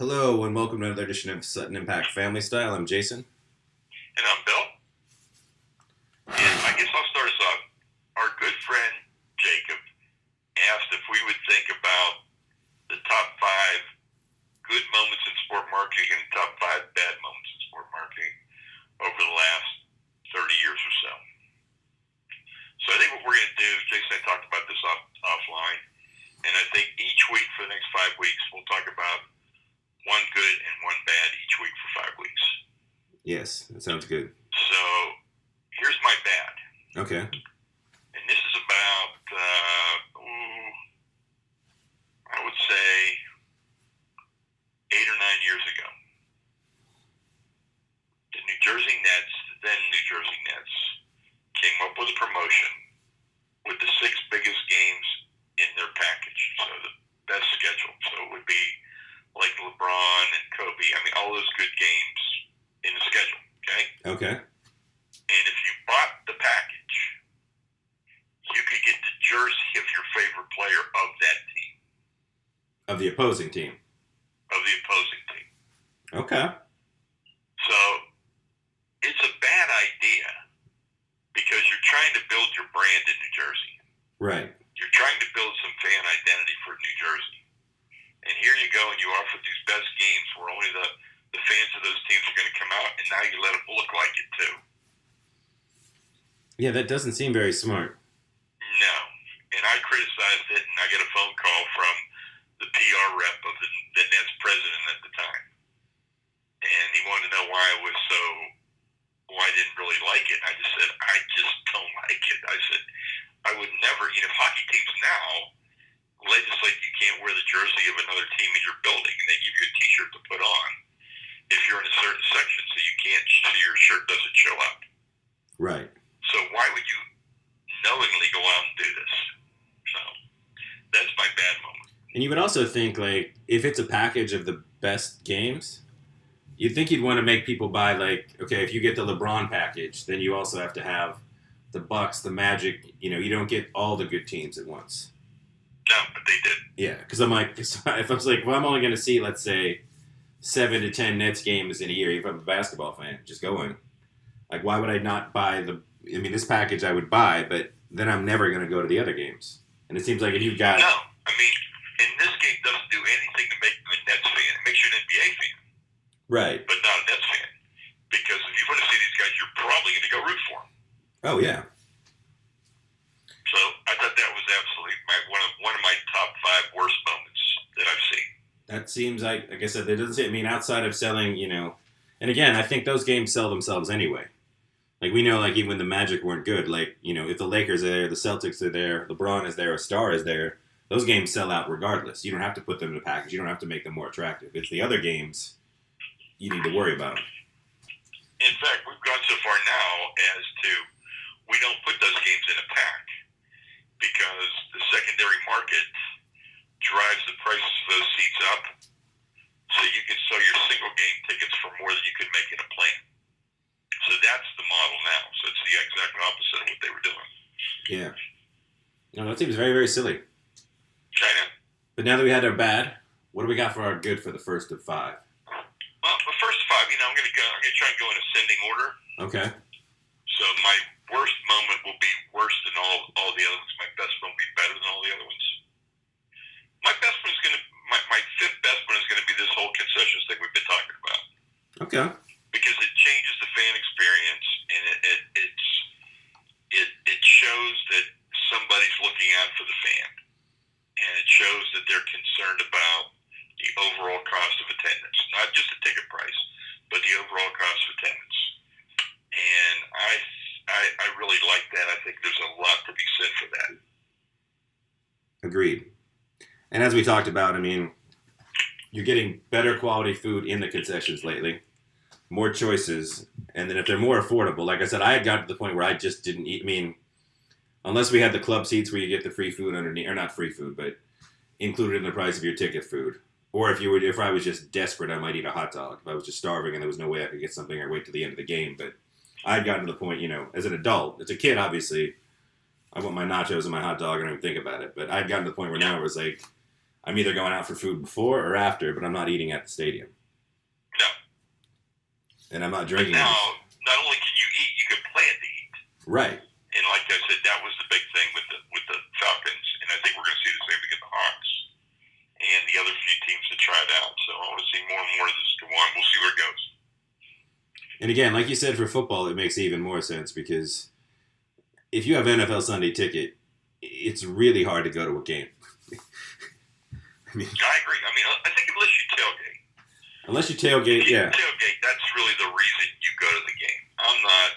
Hello and welcome to another edition of Sutton Impact Family Style. I'm Jason. And I'm Bill. And I guess I'll start us off. Our good friend Jacob asked if we would think about the top 5 good moments in sport marketing and top 5 bad moments in sport marketing over the last 30 years or so. So I think what we're going to do, Jason and I talked about this offline, and I think each week for the next 5 weeks we'll talk about one good and one bad each week for 5 weeks. Yes, that sounds good. So here's my bad. Okay. And this is about, I would say, 8 or 9 years ago. The New Jersey Nets, then New Jersey Nets, came up with a promotion with the 6 biggest games in their package. So the best schedule. So it would be like LeBron and Kobe. I mean, all those good games in the schedule. Okay? Okay. And if you bought the package, you could get the jersey of your favorite player of that team. Of the opposing team. Of the opposing team. Okay. So, it's a bad idea because you're trying to build your brand in New Jersey. Right. You're trying to build some fan identity for New Jersey. And here you go and you offer these best games where only the fans of those teams are going to come out, and now you let them look like it too. Yeah, that doesn't seem very smart. No. And I criticized it, and I got a phone call from the PR rep of the Nets president at the time. And he wanted to know why I didn't really like it. And I just said, I just don't like it. I said, I would never, hockey teams now legislate you can't wear the jersey of another team in your building, and they give you a t-shirt to put on if you're in a certain section, so you can't, so your shirt doesn't show up. Right. So why would you knowingly go out and do this? So that's my bad moment. And you would also think, like, if it's a package of the best games, you'd think you'd want to make people buy, like, okay, if you get the LeBron package, then you also have to have the Bucks, the Magic. You don't get all the good teams at once. No, but they did. Yeah, because I'm like, if I was like, well, I'm only going to see, let's say, 7 to 10 Nets games in a year, if I'm a basketball fan, just going. Like, why would I not buy this package I would buy, but then I'm never going to go to the other games. And it seems like if you've got... No, and this game doesn't do anything to make you a Nets fan. It makes you an NBA fan. Right. But not a Nets fan. Because if you want to see these guys, you're probably going to go root for them. Oh, yeah. So I thought that was absolutely one of my top 5 worst moments that I've seen. That seems like I said, it doesn't say, outside of selling, and again, I think those games sell themselves anyway. Like, we know, like, even when the Magic weren't good, like, if the Lakers are there, the Celtics are there, LeBron is there, a star is there, those games sell out regardless. You don't have to put them in a package. You don't have to make them more attractive. It's the other games you need to worry about. In fact, we've gone so far now as to we don't put those games in a pack because the secondary market drives the prices of those seats up, so you can sell your single game tickets for more than you could make in a plan. So that's the model now. So it's the exact opposite of what they were doing. Yeah. No, that seems very, very silly. China. But now that we had our bad, what do we got for our good for the first of 5? Well, the first 5, I'm going to try and go in ascending order. Okay. So my worst moment will be worse than all the other ones. My best one will be better than all the other ones. My best one is going to, my 5th best one is going to be this whole concessions thing we've been talking about. Okay. Because it changes the fan experience, and it shows that somebody's looking out for the fan, and it shows that they're concerned about the overall cost of attendance, not just the ticket price, but the overall cost of attendance. And I really like that. I think there's a lot to be said for that. Agreed. And as we talked about, you're getting better quality food in the concessions lately, more choices, and then if they're more affordable, like I said, I had gotten to the point where I just didn't eat. Unless we had the club seats where you get the free food underneath, or not free food, but included in the price of your ticket food. Or if I was just desperate, I might eat a hot dog. If I was just starving and there was no way I could get something or wait till the end of the game. But I'd gotten to the point, as an adult, as a kid, obviously, I want my nachos and my hot dog and I don't even think about it. But I'd gotten to the point where now it was like, I'm either going out for food before or after, but I'm not eating at the stadium. No. And I'm not drinking. Now, not only can you eat, you can plan to eat. Right. And like I said, that was the big thing with the Falcons, and I think we're going to see the same thing with the Hawks and the other few teams that tried out. So I want to see more and more of this go on. We'll see where it goes. And again, like you said, for football, it makes even more sense because if you have NFL Sunday ticket, it's really hard to go to a game. I agree. I mean, I think unless you tailgate. Unless you tailgate, yeah. Tailgate, that's really the reason you go to the game. I'm not,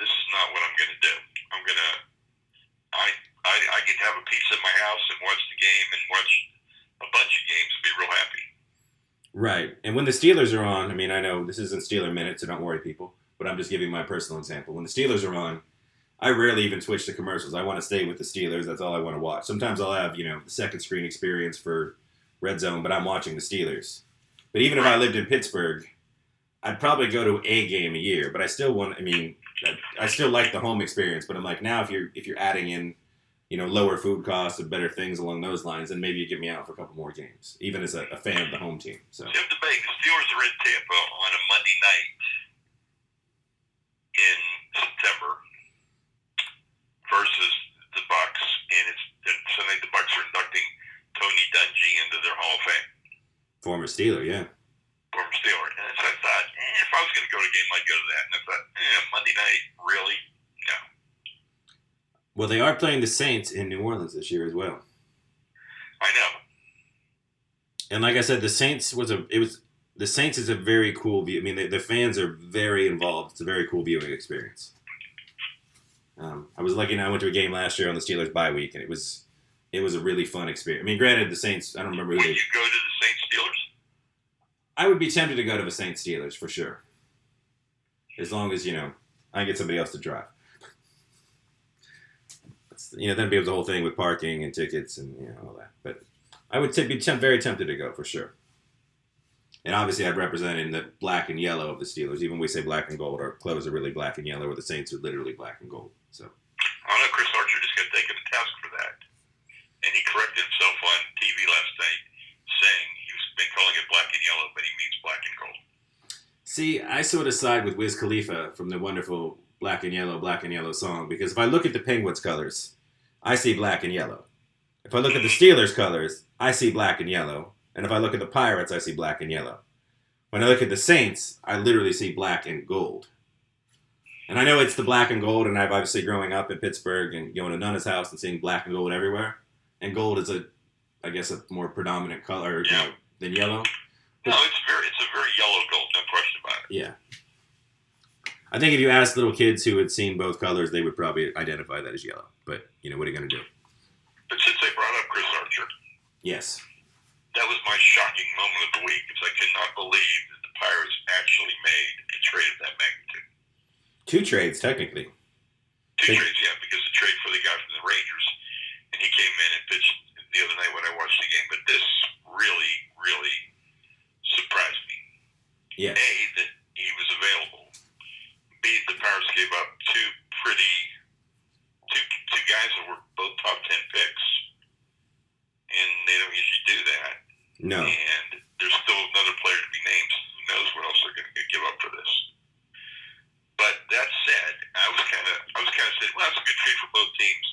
this is not what I'm going to do. I'm going to, I can have a pizza at my house and watch the game and watch a bunch of games and be real happy. Right. And when the Steelers are on, I mean, I know this isn't Steeler Minute, so don't worry, people. But I'm just giving my personal example. When the Steelers are on, I rarely even switch to commercials. I want to stay with the Steelers. That's all I want to watch. Sometimes I'll have, the second screen experience for Red Zone, but I'm watching the Steelers. But even if I lived in Pittsburgh, I'd probably go to a game a year. But I still I still like the home experience. But I'm like, now if you're adding in, lower food costs and better things along those lines, then maybe you get me out for a couple more games, even as a fan of the home team. So. You have to make the Steelers are in Tampa on a Monday night in September versus the Bucks, and Sunday the Bucks are inducting Tony Dungy into their Hall of Fame. Former Steeler, yeah. Former Steeler. And so I thought, if I was going to go to a game, I'd go to that. And I thought, Monday night, really? No. Well, they are playing the Saints in New Orleans this year as well. I know. And like I said, the Saints is a very cool view. I mean, the fans are very involved. It's a very cool viewing experience. I was lucky enough. I went to a game last year on the Steelers bye week, and it was a really fun experience. I mean, granted, the Saints, I don't remember who Would you go to the Saints Steelers? I would be tempted to go to the Saints Steelers for sure. As long as, I can get somebody else to drive. Then be able the whole thing with parking and tickets and, all that. But I would be very tempted to go for sure. And obviously I'd represent in the black and yellow of the Steelers. Even when we say black and gold, our clothes are really black and yellow, where the Saints are literally black and gold. So I don't know, Chris Archer just got taken to task for that. And he corrected himself on TV last night, saying he's been calling it black and yellow, but he means black and gold. See, I sort of side with Wiz Khalifa from the wonderful Black and Yellow song, because if I look at the Penguins colors, I see black and yellow. If I look at the Steelers colors, I see black and yellow. And if I look at the Pirates, I see black and yellow. When I look at the Saints, I literally see black and gold. And I know it's the black and gold, and I've obviously growing up in Pittsburgh and going to Nana's house and seeing black and gold everywhere. And gold is a more predominant color than yellow. No, it's a very yellow gold, no question about it. Yeah. I think if you asked little kids who had seen both colors, they would probably identify that as yellow. But, what are you going to do? But since they brought up Chris Archer. Yes. That was my shocking moment of the week, because I could not believe that the Pirates actually made a trade of that magnitude. 2 trades, technically. 2 trades, yeah, because the trade for the guy from the Rangers, and he came in and pitched the other night when I watched the game. But this really, really surprised me. Yeah. A, that he was available. B, the Pirates gave up two guys that were both top 10 picks, and they don't usually do that. No. And there's still another player to be named. Who knows what else they're going to give up for this? But that said, I was kind of saying, well, that's a good trade for both teams.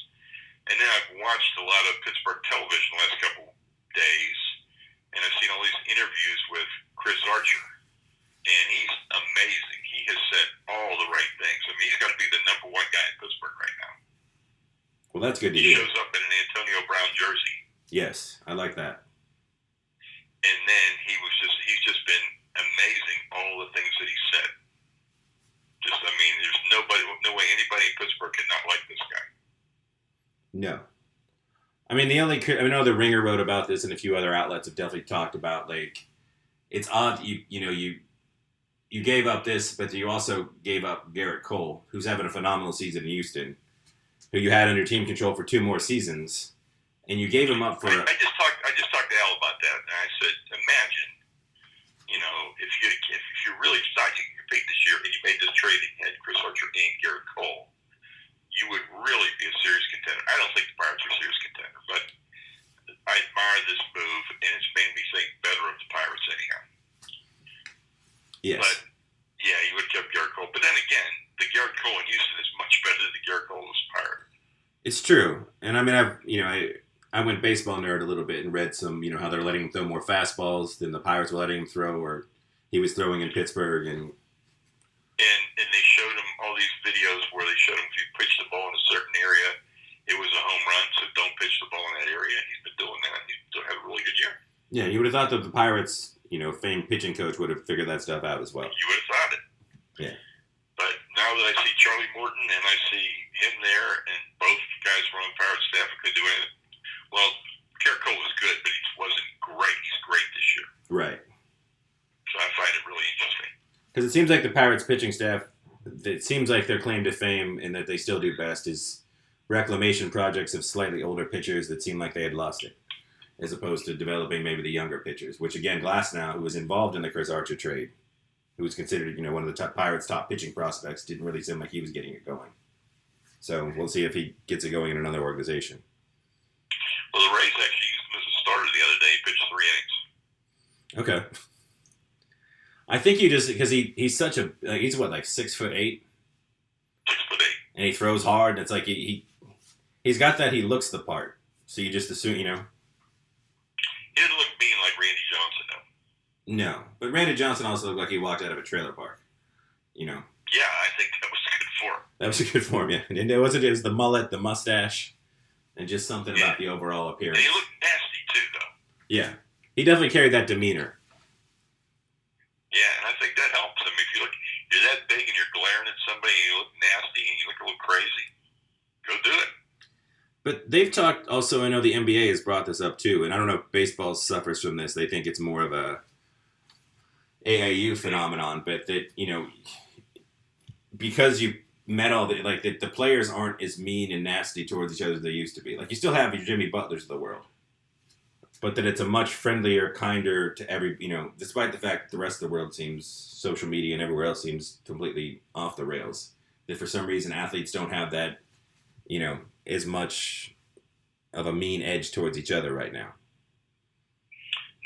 And then I've watched a lot of Pittsburgh television the last couple days, and I've seen all these interviews with Chris Archer, and he's amazing. He has said all the right things. I mean, he's got to be the #1 guy in Pittsburgh right now. Well, that's good to hear. He hear. shows up in an Antonio Brown jersey. Yes, I like that. And then he's just been amazing, all the things that he said. There's no way anybody in Pittsburgh could not like this guy. No. I mean, I know the Ringer wrote about this, and a few other outlets have definitely talked about, it's odd, you gave up this, but you also gave up Garrett Cole, who's having a phenomenal season in Houston, who you had under team control for 2 more seasons, and you gave him up for... I just talked to Al about that, and I said, imagine, if you really thought you could compete this year, and you made this trade and had Chris Archer and Garrett Cole, you would really be a serious contender. I don't think the Pirates are a serious contender, but I admire this move, and it's made me think better of the Pirates anyhow. Yes. But yeah, you would have kept Garrett Cole. But then again, the Garrett Cole in Houston is much better than the Garrett Cole was Pirate. It's true, and I mean, I went baseball nerd a little bit and read some, how they're letting him throw more fastballs than the Pirates were letting him throw, or he was throwing in Pittsburgh, and they showed him all these videos where they showed him if you pitch the ball in a certain area, it was a home run. So don't pitch the ball in that area. And he's been doing that. He's still had a really good year. Yeah, you would have thought that the Pirates, famed pitching coach would have figured that stuff out as well. You would have thought it. Yeah. But now that I see Charlie Morton and I see him there, and both guys were on the Pirates staff and could do anything. Well, Garrett Cole was good, but he wasn't great. He's great this year. Right. So I find it really interesting. Because it seems like the Pirates pitching staff, it seems like their claim to fame and that they still do best is reclamation projects of slightly older pitchers that seem like they had lost it, as opposed to developing maybe the younger pitchers, which again, Glasnow, who was involved in the Chris Archer trade, who was considered, one of the top Pirates' top pitching prospects, didn't really seem like he was getting it going. So we'll see if he gets it going in another organization. Well, the Rays actually used him as a starter the other day. He pitched 3 innings. Okay. I think you just, because he's such a, he's what, like 6'8"? 6'8". And he throws hard. And it's like he's got that he looks the part. So you just assume, He didn't look mean like Randy Johnson, though. No. But Randy Johnson also looked like he walked out of a trailer park. Yeah, I think that was good for him. That was a good form, yeah. And it was the mullet, the mustache, and just something about the overall appearance. And he looked nasty, too, though. Yeah. He definitely carried that demeanor. Yeah, and I think that helps. I mean, if you're that big and you're glaring at somebody and you look nasty and you look a little crazy, go do it. But they've talked also, I know the NBA has brought this up too, and I don't know if baseball suffers from this. They think it's more of a AAU phenomenon, but that, because you met all the, like, the players aren't as mean and nasty towards each other as they used to be. Like, you still have your Jimmy Butlers of the world, but that it's a much friendlier, kinder to every, despite the fact that the rest of the world seems, social media and everywhere else seems completely off the rails, that for some reason athletes don't have that, as much of a mean edge towards each other right now.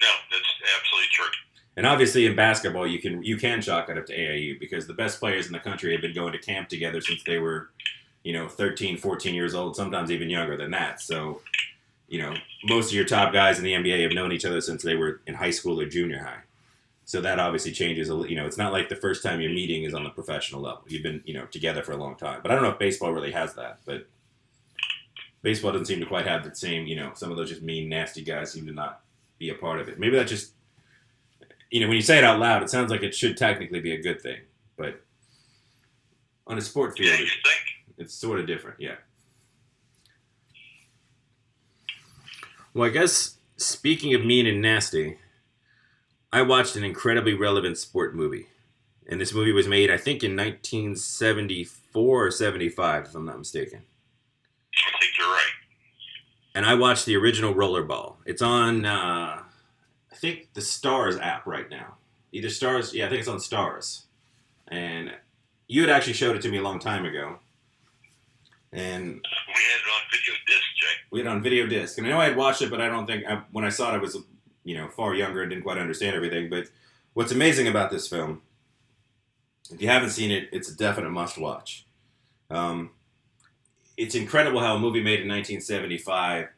No, that's absolutely true. And obviously in basketball, you can chalk it up to AAU because the best players in the country have been going to camp together since they were, 13, 14 years old, sometimes even younger than that. So, most of your top guys in the NBA have known each other since they were in high school or junior high. So that obviously changes. It's not like the first time you're meeting is on the professional level. You've been, together for a long time. But I don't know if baseball really has that. But baseball doesn't seem to quite have the same, some of those just mean, nasty guys seem to not be a part of it. Maybe that just, when you say it out loud, it sounds like it should technically be a good thing. But on a sport field, it's sort of different, yeah. Well, I guess, speaking of mean and nasty, I watched an incredibly relevant sport movie. And this movie was made, I think, in 1974 or 75, if I'm not mistaken. I think you're right. And I watched the original Rollerball. It's on, I think, the Stars app right now. Either Stars, I think it's on Stars. And you had actually showed it to me a long time ago. And we had it on video disc, Jay. We had it on video disc. And I know I had watched it, but I don't think, when I saw it, I was, far younger and didn't quite understand everything. But what's amazing about this film, if you haven't seen it, it's a definite must-watch. It's incredible how a movie made in 1975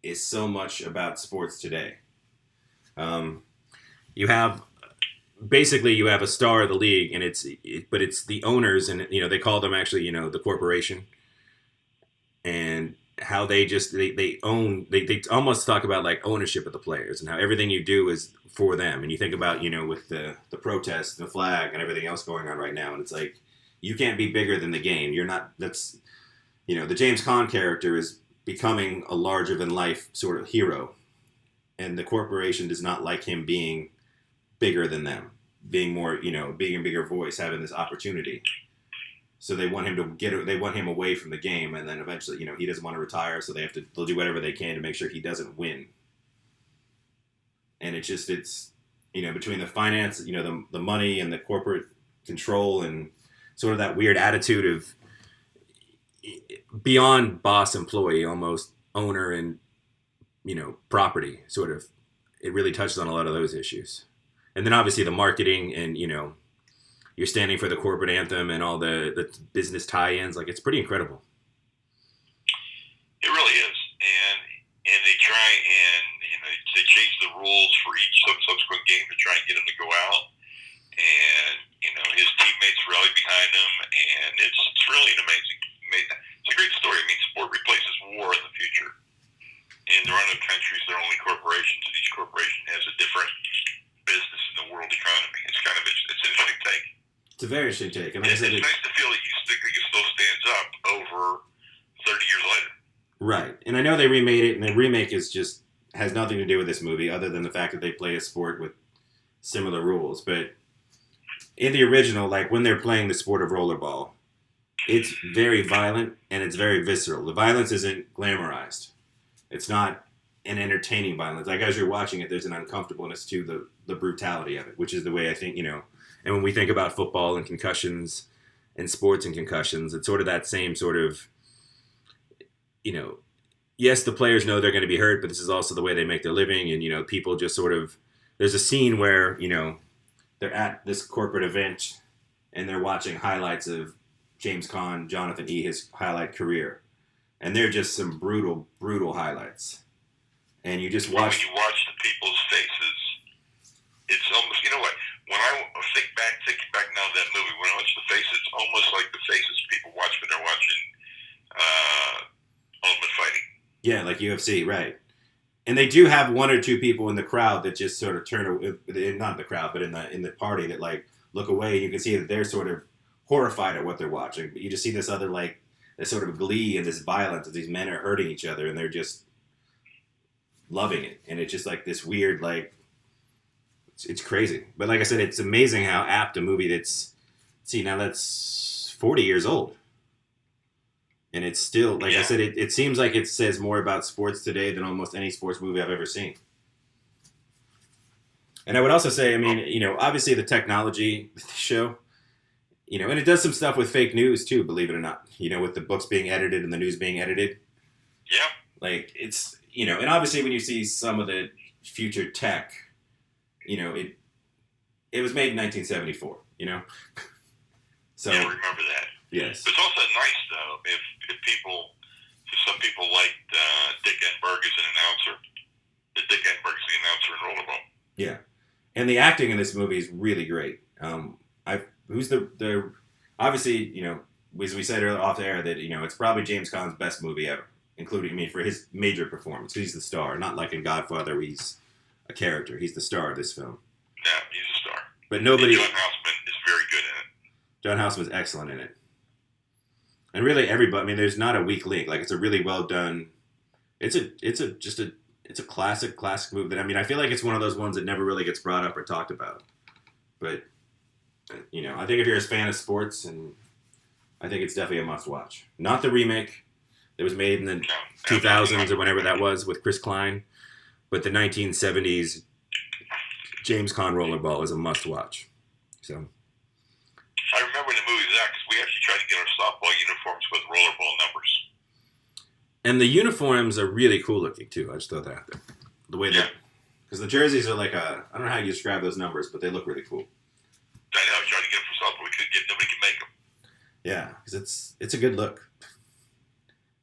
is so much about sports today. You have a star of the league, and but it's the owners, and they call them actually the corporation, and how they just they own they almost talk about like ownership of the players and how everything you do is for them. And you think about with the protests, the flag, and everything else going on right now, and it's like you can't be bigger than the game. You're not. That's the James Caan character is becoming a larger than life sort of hero, and the corporation does not like him being bigger than them, being more being a bigger voice, having this opportunity. So they want him they want him away from the game, and then eventually, he doesn't want to retire, so they'll do whatever they can to make sure he doesn't win. And it's between the finance, the money and the corporate control and sort of that weird attitude of beyond boss employee, almost owner and property sort of. It really touches on a lot of those issues. And then obviously the marketing and, you're standing for the corporate anthem and all the business tie-ins. Like, it's pretty incredible. It really is. And they try and, they change the rules for each subsequent game to try and get him to go out. And, his teammates rally behind him. And it's really an amazing, it's a great story. I mean, sport replaces war in the future. And there are no countries, there are only corporations, and each corporation has a different business in the world economy. It's kind of it's an interesting take. It's a very interesting take. And like it's nice to feel that it still stands up over 30 years later. Right. And I know they remade it, and the remake has nothing to do with this movie other than the fact that they play a sport with similar rules. But in the original, like when they're playing the sport of rollerball, it's very violent and it's very visceral. The violence isn't glamorized. It's not an entertaining violence. Like, as you're watching it, there's an uncomfortableness to the brutality of it, which is the way I think, and when we think about football and concussions and sports and concussions, it's sort of that same sort of, yes, the players know they're going to be hurt, but this is also the way they make their living. And, people just sort of, there's a scene where, they're at this corporate event and they're watching highlights of James Caan, Jonathan E., his highlight career. And they're just some brutal, brutal highlights. And you just watch... When you watch the people's faces, it's almost... You know what? When I thinking back now to that movie, when I watch the faces, it's almost like the faces people watch when they're watching Ultimate Fighting. Yeah, like UFC, right. And they do have one or two people in the crowd that just sort of turn... Not the crowd, but in the party that, like, look away. And you can see that they're sort of horrified at what they're watching. But you just see this other, like... this sort of glee and this violence that these men are hurting each other and they're just loving it. And it's just like this weird, like, it's crazy. But like I said, it's amazing how apt a movie that's 40 years old. And it's still, like I said, it seems like it says more about sports today than almost any sports movie I've ever seen. And I would also say, I mean, obviously the technology with the show, and it does some stuff with fake news too, believe it or not. With the books being edited and the news being edited. Yeah. Like, it's, and obviously when you see some of the future tech, it was made in 1974, So. Yeah, I remember that. Yes. It's also nice, though, if some people liked Dick Enberg as an announcer. Dick Enberg's the announcer in Rollerball. Yeah. And the acting in this movie is really great. Who's the obviously, as we said earlier off the air, that, it's probably James Caan's best movie ever, including, for his major performance. He's the star, not like in Godfather where he's a character. He's the star of this film. Yeah, he's a star. But nobody... And John Houseman is very good in it. John Houseman's excellent in it. And really everybody, there's not a weak link. Like, it's a really well done... It's a classic movie that, I feel like it's one of those ones that never really gets brought up or talked about. But... I think if you're a fan of sports, and I think it's definitely a must-watch. Not the remake that was made in the 2000s or whenever that was with Chris Klein, but the 1970s James Caan Rollerball is a must-watch. So I remember when the movie was out, because we actually tried to get our softball uniforms with rollerball numbers. And the uniforms are really cool looking, too. I just thought that out there. The way that... Because the jerseys are like I don't know how you describe those numbers, but they look really cool. I know, I was trying to get them for softball. We couldn't get, nobody could make them. Yeah, because it's a good look.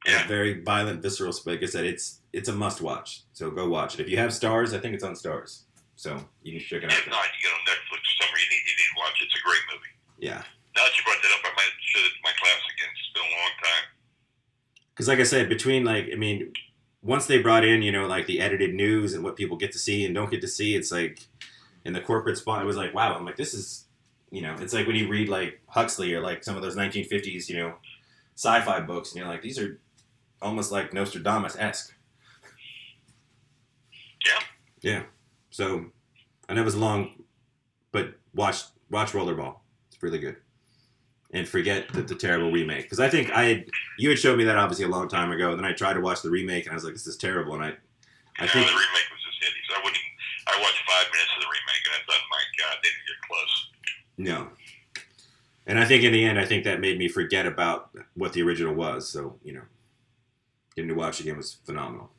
Yeah. Very violent, visceral. Like I said, it's a must-watch. So go watch it. If you have Stars, I think it's on Stars. So you can check it out. If not, you get on Netflix or somewhere. You need to watch it. It's a great movie. Yeah. Now that you brought that up, I might show it to my class again. It's been a long time. Because like I said, between once they brought in, like the edited news and what people get to see and don't get to see, it's like in the corporate spot, it was like, wow, I'm like, this is, it's like when you read like Huxley or like some of those 1950s, sci-fi books, and you're like, these are almost like Nostradamus-esque. Yeah. Yeah. So, I know it was long, but watch Rollerball. It's really good. And forget the terrible remake. Because I think you had showed me that obviously a long time ago, and then I tried to watch the remake, and I was like, this is terrible, and I think... the remake was just hideous. I watched 5 minutes of the remake, and I thought, my God, they didn't get close. No. And I think in the end, I think that made me forget about what the original was. So, getting to watch again was phenomenal.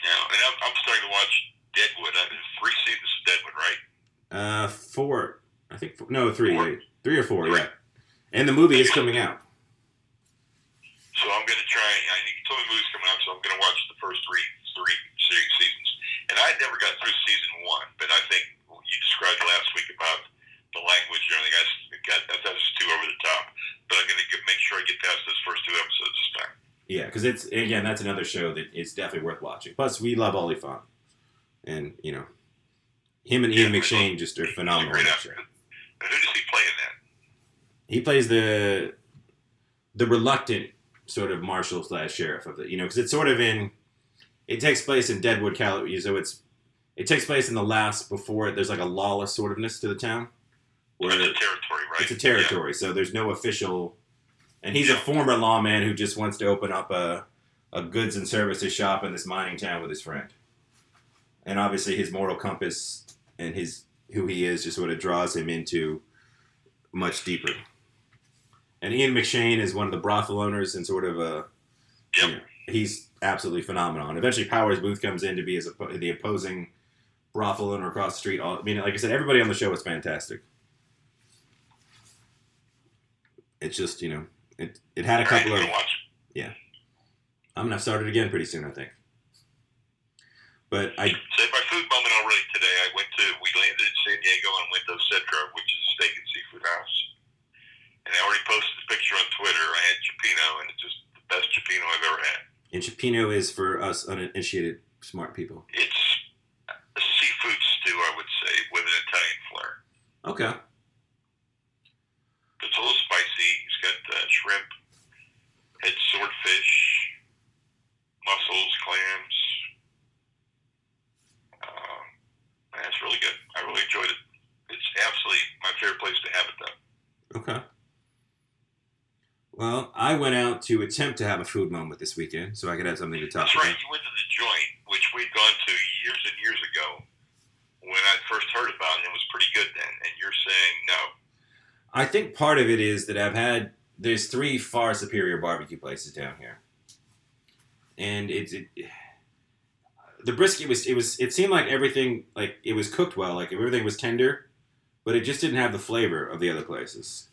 and I'm starting to watch Deadwood. There's 3 seasons of Deadwood, right? 4. I think 4, no, 3. 4? Wait, 3 or 4. Yeah. And the movie is coming out. So I'm going to try. You told me the movie's coming out, so I'm going to watch the first three seasons. And I never got through season 1, but I think you described last week about the language and everything. That was too over the top. But I'm going to make sure I get past those first 2 episodes this time. Yeah, because that's another show that it's definitely worth watching. Plus, we love Ollie Font, and him and Ian McShane just are phenomenal. Great actor. Who does he play in that? He plays the reluctant sort of marshal / sheriff of the, because it's sort of it takes place in Deadwood, California, so it takes place in the last, before there's like a lawless sort ofness to the town. Where it's a territory, right? It's a territory, so there's no official, and he's a former lawman who just wants to open up a goods and services shop in this mining town with his friend. And obviously his moral compass and who he is just sort of draws him into much deeper. And Ian McShane is one of the brothel owners, and sort of he's absolutely phenomenal. And eventually Powers Booth comes in to be the opposing brothel owner across the street. Like I said, everybody on the show is fantastic. It's just, it had a couple of... Yeah. I'm going to start it again pretty soon, I think. But I... Say my food moment already today. We landed in San Diego and went to Cedra, which is a steak and seafood house. And I already posted the picture on Twitter. I had Cioppino, and it's just the best Cioppino I've ever had. And Cioppino is for us uninitiated smart people. It's a seafood stew, I would say, with an Italian flair. Okay. It's a little spicy. He's got shrimp, had swordfish, mussels, clams. It's really good. I really enjoyed it. It's absolutely my favorite place to have it, though. Okay. Well, I went out to attempt to have a food moment this weekend, so I could have something to talk about. That's right. You went to the joint, which we'd gone to years and years ago when I first heard about it. It was pretty good then, and you're saying no. I think part of it is that there's 3 far superior barbecue places down here. And the brisket it seemed like everything, like it was cooked well, like everything was tender, but it just didn't have the flavor of the other places.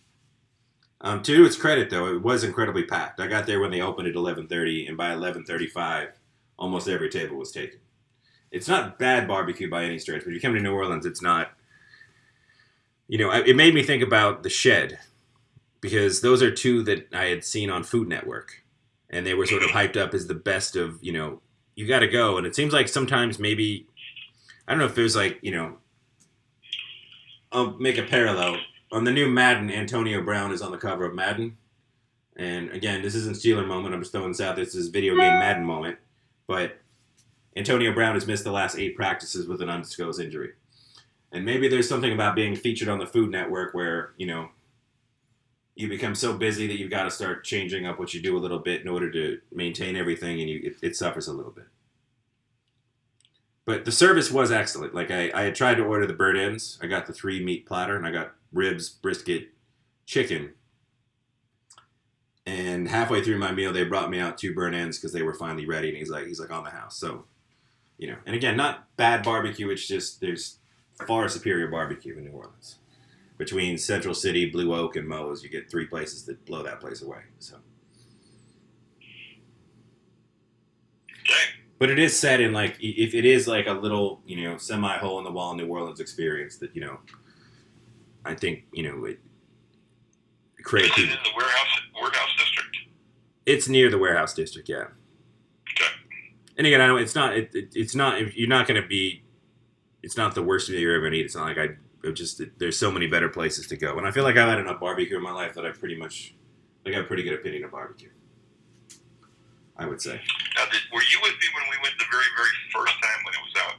To its credit, though, it was incredibly packed. I got there when they opened at 11:30, and by 11:35, almost every table was taken. It's not bad barbecue by any stretch, but if you come to New Orleans, it's not. It made me think about The Shed, because those are 2 that I had seen on Food Network, and they were sort of hyped up as the best of, you got to go. And it seems like sometimes maybe, I don't know if there's like, I'll make a parallel. On the new Madden, Antonio Brown is on the cover of Madden. And again, this isn't Steeler moment. I'm just throwing this out. This is video game Madden moment. But Antonio Brown has missed the last 8 practices with an undisclosed injury. And maybe there's something about being featured on the Food Network where, you become so busy that you've got to start changing up what you do a little bit in order to maintain everything, and it suffers a little bit. But the service was excellent. Like, I had tried to order the burnt ends. I got the 3 meat platter, and I got ribs, brisket, chicken. And halfway through my meal, they brought me out 2 burnt ends because they were finally ready, and he's like on the house. So, and again, not bad barbecue. It's just there's far superior barbecue in New Orleans. Between Central City, Blue Oak, and Moe's, you get 3 places that blow that place away. So, okay. But it is set in like, if it is like a little, semi hole in the wall New Orleans experience that I think it creates. Is it in the warehouse district? It's near the warehouse district, yeah. Okay. And again, I know it's not. It's not. You're not going to be. It's not the worst meal you're ever going to eat. It's not like there's so many better places to go. And I feel like I've had enough barbecue in my life that I pretty much, I got a pretty good opinion of barbecue. I would say. Now, were you with me when we went the very, very first time when it was out?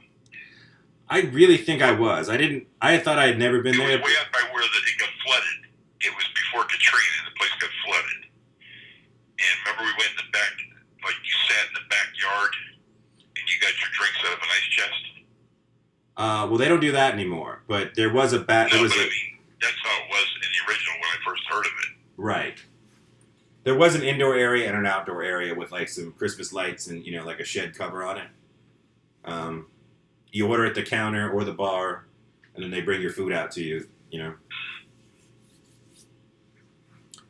I really think I was. I thought I had never been there. It was way out by where it got flooded. It was before Katrina, and the place got flooded. And remember we went in the back, like you sat in the backyard, and you got your drinks out of an ice chest? Well, they don't do that anymore. But there was a No, I mean, that's how it was in the original when I first heard of it. Right. There was an indoor area and an outdoor area with like some Christmas lights and like a shed cover on it. You order at the counter or the bar, and then they bring your food out to you, you know.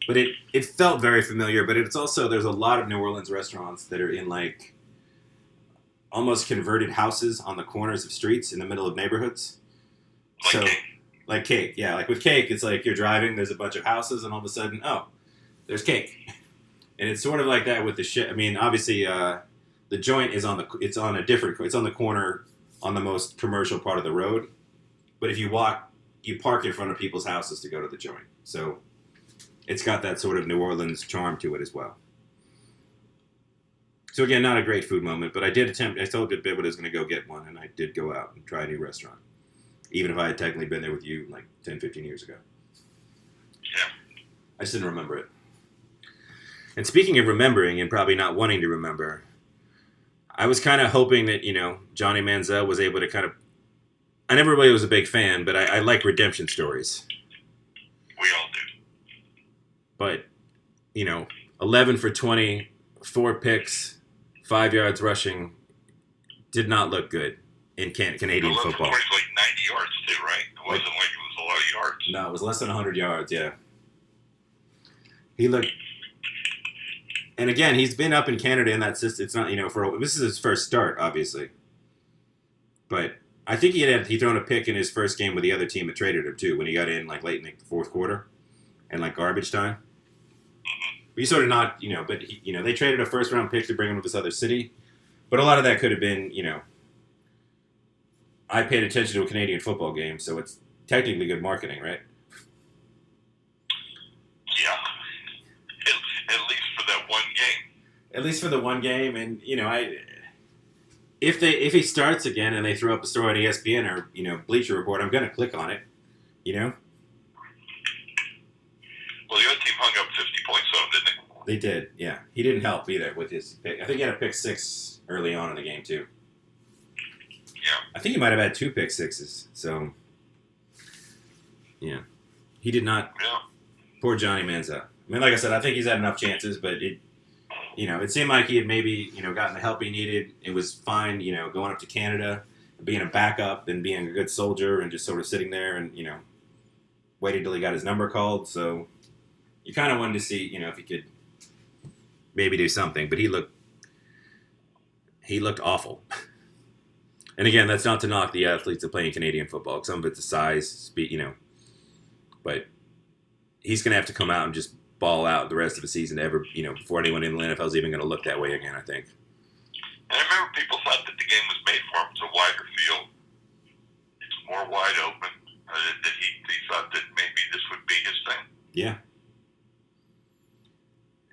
But it felt very familiar, but it's also, there's a lot of New Orleans restaurants that are in like almost converted houses on the corners of streets in the middle of neighborhoods. Like So, Cake. like Cake, yeah. Like with Cake, it's like you're driving, there's a bunch of houses, and all of a sudden, oh, there's Cake. And it's sort of like that with the shit. I mean, obviously, the joint is it's on the corner on the most commercial part of the road. But if you park in front of people's houses to go to the joint. So it's got that sort of New Orleans charm to it as well. So again, not a great food moment, but I told Bit I was going to go get one, and I did go out and try a new restaurant. Even if I had technically been there with you like 10, 15 years ago. Yeah. I just didn't remember it. And speaking of remembering and probably not wanting to remember, I was kind of hoping that, Johnny Manziel was able to kind of... I never really was a big fan, but I like redemption stories. We all do. But, 11 for 20, 4 picks, 5 yards rushing, did not look good in Canadian football. 11 for 20 is like 90 yards too, right? It wasn't like it was a lot of yards. No, it was less than 100 yards, yeah. He looked... And again, he's been up in Canada in that system. It's not, this is his first start, obviously. But I think he thrown a pick in his first game with the other team that traded him, too, when he got in, like, late in the fourth quarter and, like, garbage time. But he's sort of not, but, they traded a first-round pick to bring him to this other city. But a lot of that could have been, I paid attention to a Canadian football game, so it's technically good marketing, right? Yeah. At least for that one game. At least for the one game, and if he starts again and they throw up a story on ESPN or Bleacher Report, I'm gonna click on it. Well, the other team hung up 50 points on him, didn't they? They did, yeah. He didn't help either with his pick. I think he had a pick six early on in the game too. Yeah. I think he might have had 2 pick sixes. So, yeah, he did not. Yeah. Poor Johnny Manziel. I mean, like I said, I think he's had enough chances, but it seemed like he had maybe, gotten the help he needed. It was fine, going up to Canada, being a backup and being a good soldier and just sort of sitting there and, waiting till he got his number called. So you kind of wanted to see, if he could maybe do something, but he looked awful. And again, that's not to knock the athletes that play in Canadian football. Some of it's the size, speed, but he's going to have to come out and just ball out the rest of the season to ever, before anyone in the NFL is even going to look that way again, I think. And I remember people thought that the game was made for him. It's a wider field. It's more wide open. That he thought that maybe this would be his thing. Yeah.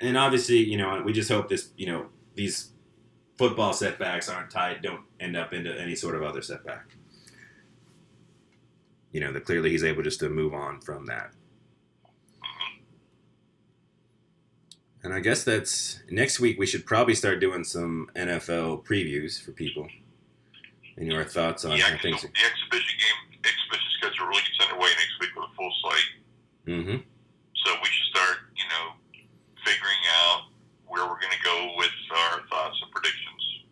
And obviously, we just hope these football setbacks don't end up into any sort of other setback. That clearly he's able just to move on from that. And I guess that's next week. We should probably start doing some NFL previews for people. And your thoughts on things. The exhibition schedule really gets underway next week with a full slate. Mm-hmm. So we should start, figuring out where we're going to go with our thoughts and predictions.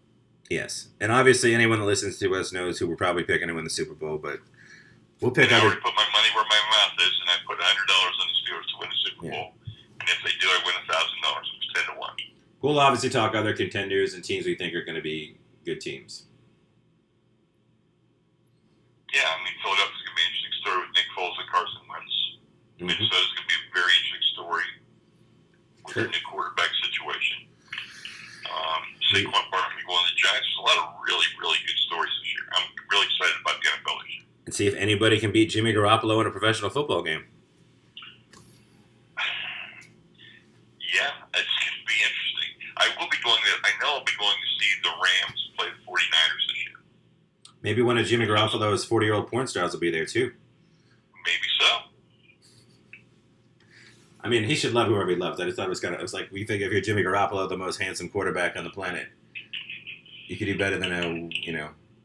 Yes, and obviously anyone that listens to us knows who we're probably picking to win the Super Bowl. But we'll pick. I already put my money where my mouth is, and I put $100 on the Steelers to win the Super Bowl. And if they do, I win $1,000. It's 10-1. We'll obviously talk other contenders and teams we think are going to be good teams. Yeah, Philadelphia's going to be an interesting story with Nick Foles and Carson Wentz. Mm-hmm. Minnesota's going to be a very interesting story with the new quarterback situation. Saquon Barkley going to the Giants. There's a lot of really, really good stories this year. I'm really excited about the NFL this year. And see if anybody can beat Jimmy Garoppolo in a professional football game. Yeah, it's going to be interesting. I know I'll be going to see the Rams play the 49ers this year. Maybe one of Jimmy Garoppolo's 40-year-old porn stars will be there too. Maybe so. I mean, he should love whoever he loves. I just thought it was like, we think if you're Jimmy Garoppolo, the most handsome quarterback on the planet, you could do better than a,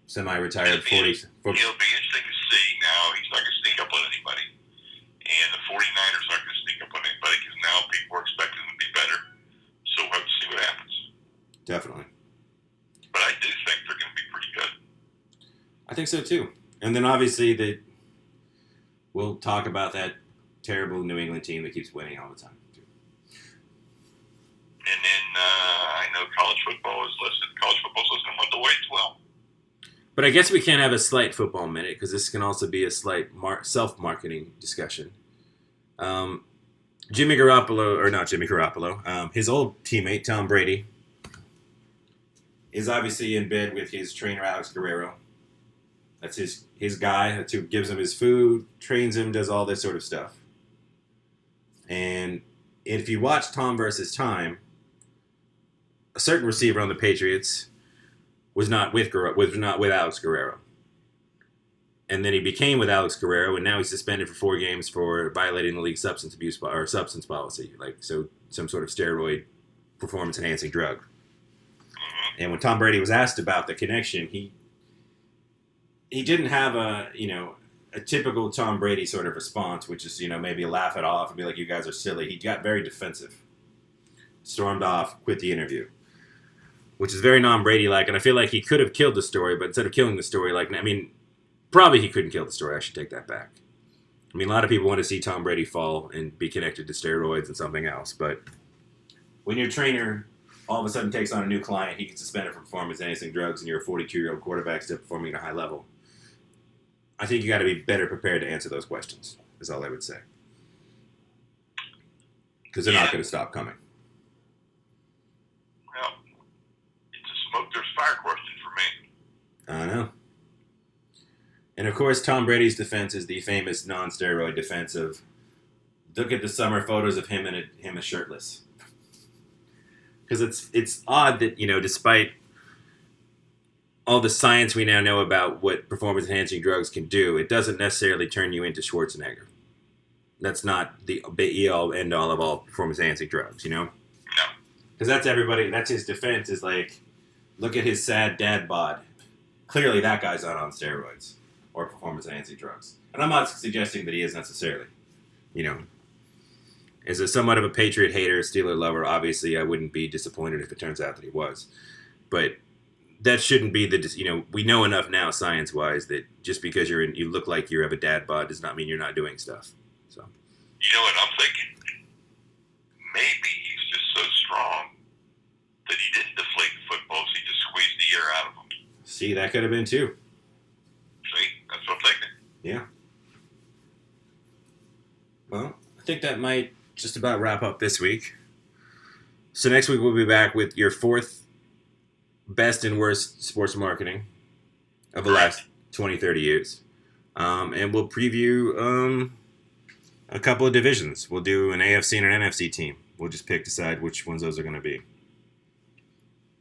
semi-retired 40s. It'll be interesting to see now. He's not going to sneak up on anybody. And the 49ers aren't going to sneak up on anybody because now people are expecting them to be better. So we'll have to see what happens. Definitely. But I do think they're going to be pretty good. I think so too. And then obviously we'll talk about that terrible New England team that keeps winning all the time. And then I know college football is listed. College football's listed on the way as well. But I guess we can't have a slight football minute because this can also be a slight self-marketing discussion. Jimmy Garoppolo, or not Jimmy Garoppolo, his old teammate, Tom Brady, is obviously in bed with his trainer, Alex Guerrero. That's his guy. That's who gives him his food, trains him, does all this sort of stuff. And if you watch Tom versus Time, a certain receiver on the Patriots was not with Alex Guerrero. And then he became with Alex Guerrero, and now he's suspended for 4 games for violating the league's substance abuse or substance policy, like some sort of steroid performance-enhancing drug. And when Tom Brady was asked about the connection, he didn't have a typical Tom Brady sort of response, which is maybe laugh it off and be like, "You guys are silly." He got very defensive, stormed off, quit the interview, which is very non-Brady-like. And I feel like he could have killed the story, but instead of killing the story, probably he couldn't kill the story. I should take that back. A lot of people want to see Tom Brady fall and be connected to steroids and something else. But when your trainer all of a sudden takes on a new client, he gets suspended for performance-enhancing drugs, and you're a 42-year-old quarterback still performing at a high level, I think you got to be better prepared to answer those questions, is all I would say. Because they're not going to stop coming. Well, it's a smoke, there's fire question for me. I know. And of course, Tom Brady's defense is the famous non-steroid defense of, look at the summer photos of him as shirtless. Because it's odd that, despite all the science we now know about what performance-enhancing drugs can do, it doesn't necessarily turn you into Schwarzenegger. That's not the be-all, end-all of all performance-enhancing drugs, No. Because that's his defense, is like, look at his sad dad bod. Clearly that guy's not on steroids or performance-enhancing drugs. And I'm not suggesting that he is necessarily. As a somewhat of a Patriot hater, Steeler lover, obviously I wouldn't be disappointed if it turns out that he was. But that shouldn't be we know enough now science-wise that just because you look like you have a dad bod does not mean you're not doing stuff. So. You know what I'm thinking? Maybe he's just so strong that he didn't deflate the footballs, he just squeezed the air out of them. See, that could have been too. See, that's what I'm thinking. Yeah. Well, I think that might just about wrap up this week. So next week we'll be back with your 4th best and worst sports marketing of the last 20, 30 years. And we'll preview a couple of divisions. We'll do an AFC and an NFC team. We'll just decide which ones those are going to be.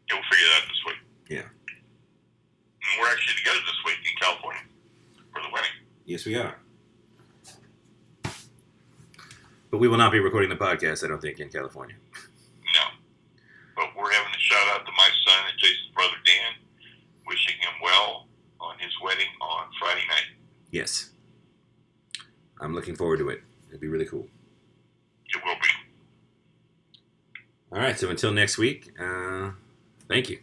Yeah, we'll figure that out this week. Yeah. And we're actually together this week in California for the wedding. Yes, we are. But we will not be recording the podcast, I don't think, in California. No. But we're having a shout out to my son and Jason's brother Dan, wishing him well on his wedding on Friday night. Yes. I'm looking forward to it. It'll be really cool. It will be. All right, so until next week, thank you.